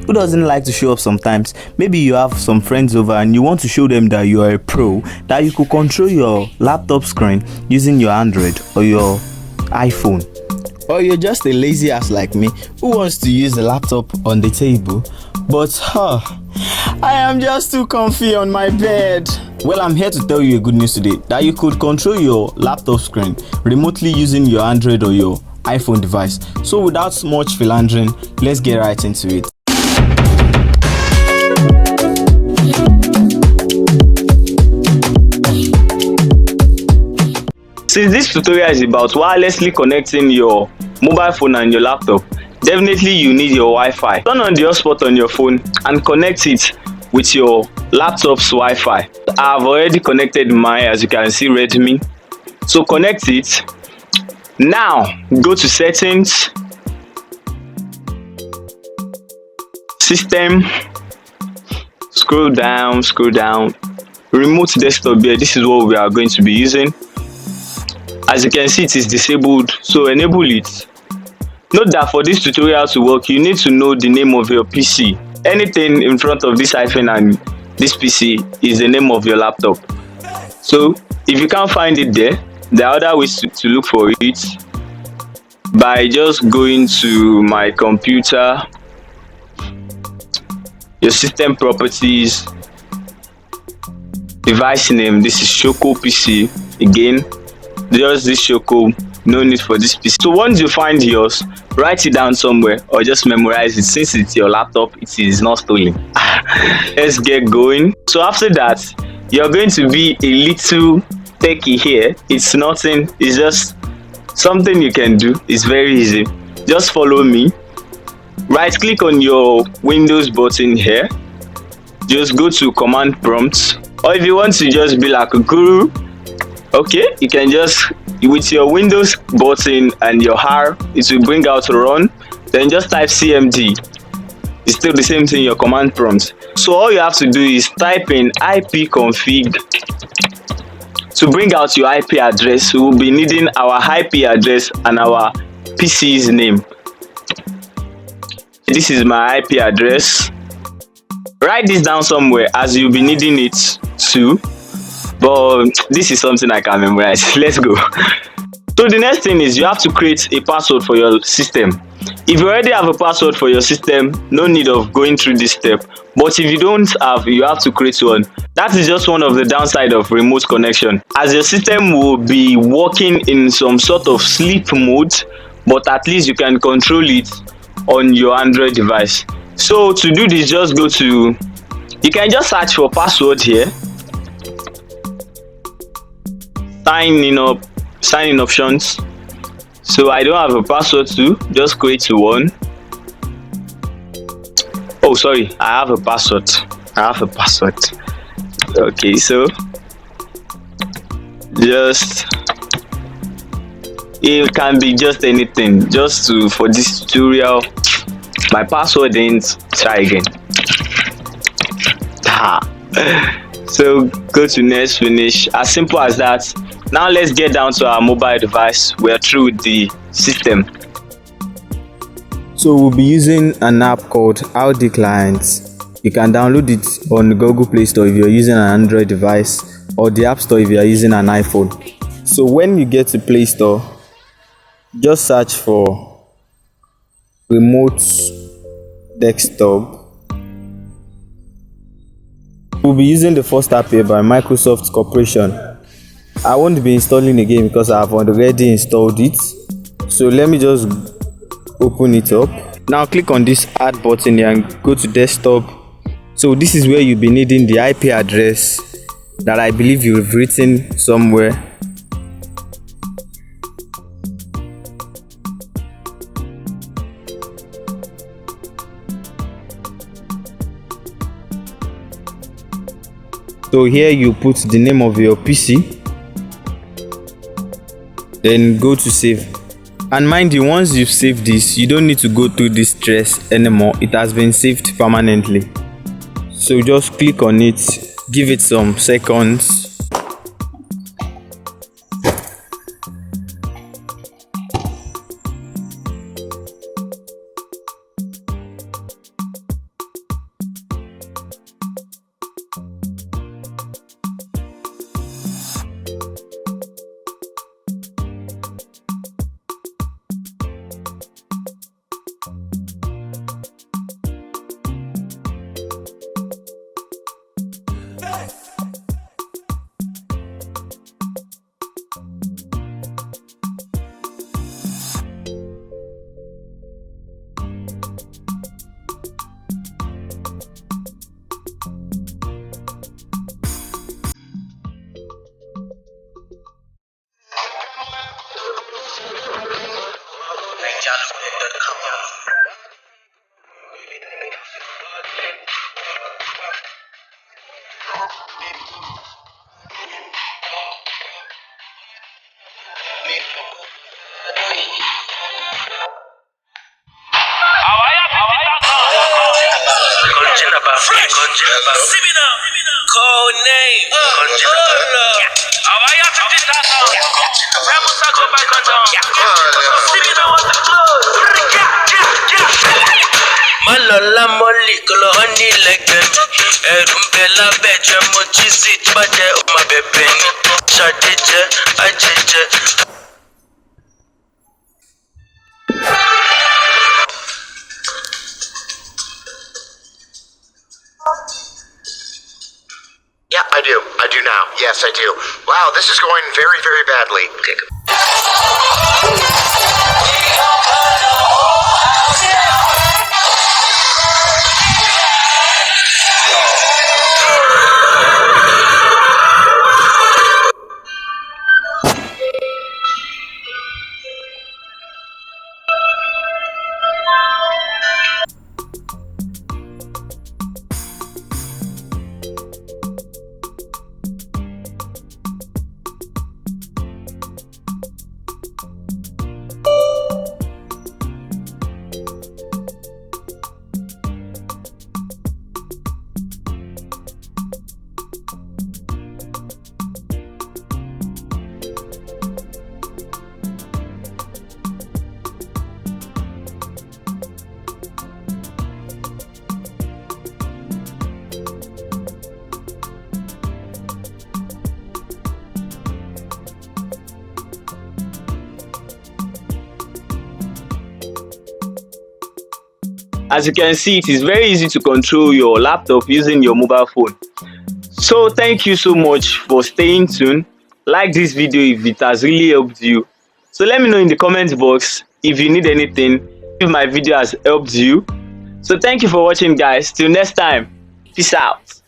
Who doesn't like to show up sometimes? Maybe you have some friends over and you want to show them that you are a pro, that you could control your laptop screen using your Android or your iPhone. Or you're just a lazy ass like me who wants to use the laptop on the table, but I am just too comfy on my bed. Well, I'm here to tell you a good news today, that you could control your laptop screen remotely using your Android or your iPhone device. So without much philandering, let's get right into it. Since this tutorial is about wirelessly connecting your mobile phone and your laptop, definitely you need your Wi-Fi. Turn on the hotspot on your phone and connect it with your laptop's Wi-Fi. I've already connected mine, as you can see, Redmi. So connect it. Now go to settings, system, scroll down, remote desktop here. This is what we are going to be using. As you can see, it is disabled, so enable it. Note that for this tutorial to work, you need to know the name of your PC. Anything in front of this hyphen and this PC is the name of your laptop. So if you can't find it there, there are other ways to look for it by just going to my computer, your system properties, device name. This is Shoko PC. Again, just this Shoko, no need for this PC. So once you find yours, write it down somewhere or just memorize it. Since it's your laptop, it is not stolen. Let's get going. So after that, you're going to be a little techie here. It's nothing, it's just something you can do. It's very easy. Just follow me. Right click on your Windows button here, just go to command prompt, or if you want to just be like a guru, okay, you can just with your Windows button and your R, it will bring out run, then just type cmd. It's still the same thing, your command prompt. So all you have to do is type in ipconfig to bring out your IP address. We will be needing our IP address and our PC's name. This is my IP address. Write this down somewhere as you'll be needing it too, but this is something I can memorize. Let's go. So the next thing is you have to create a password for your system. If you already have a password for your system, no need of going through this step, but if you don't have, you have to create one. That is just one of the downside of remote connection, as your system will be working in some sort of sleep mode, but at least you can control it on your Android device. So to do this, just go to, you can just search for password here, sign in options. So I don't have a password too, just create one. Oh sorry, I have a password. Okay, so just, it can be just anything. Just to, for this tutorial, my password ain't, try again. So go to next, finish. As simple as that. Now let's get down to our mobile device. We're through with the system. So we'll be using an app called Audi Client. You can download it on the Google Play Store if you're using an Android device, or the App Store if you're using an iPhone. So when you get to Play Store, just search for remote desktop. We'll be using the first app here by Microsoft Corporation. I won't be installing again because I have already installed it. So let me just open it up. Now click on this add button here and go to desktop. So this is where you'll be needing the IP address that I believe you've written somewhere. So here you put the name of your PC, then go to save. And mind you, once you've saved this, you don't need to go through this stress anymore. It has been saved permanently. So just click on it, give it some seconds. Code name. Malola molly, kolo honey legend. Erumbela beje mochi sit bade uma beben. Shadije, ajije. Yeah, I do. I do now. Yes, I do. Wow, this is going very, very badly. As you can see, it is very easy to control your laptop using your mobile phone. So thank you so much for staying tuned. Like this video if it has really helped you. So let me know in the comment box if you need anything, if my video has helped you. So thank you for watching, guys. Till next time, peace out.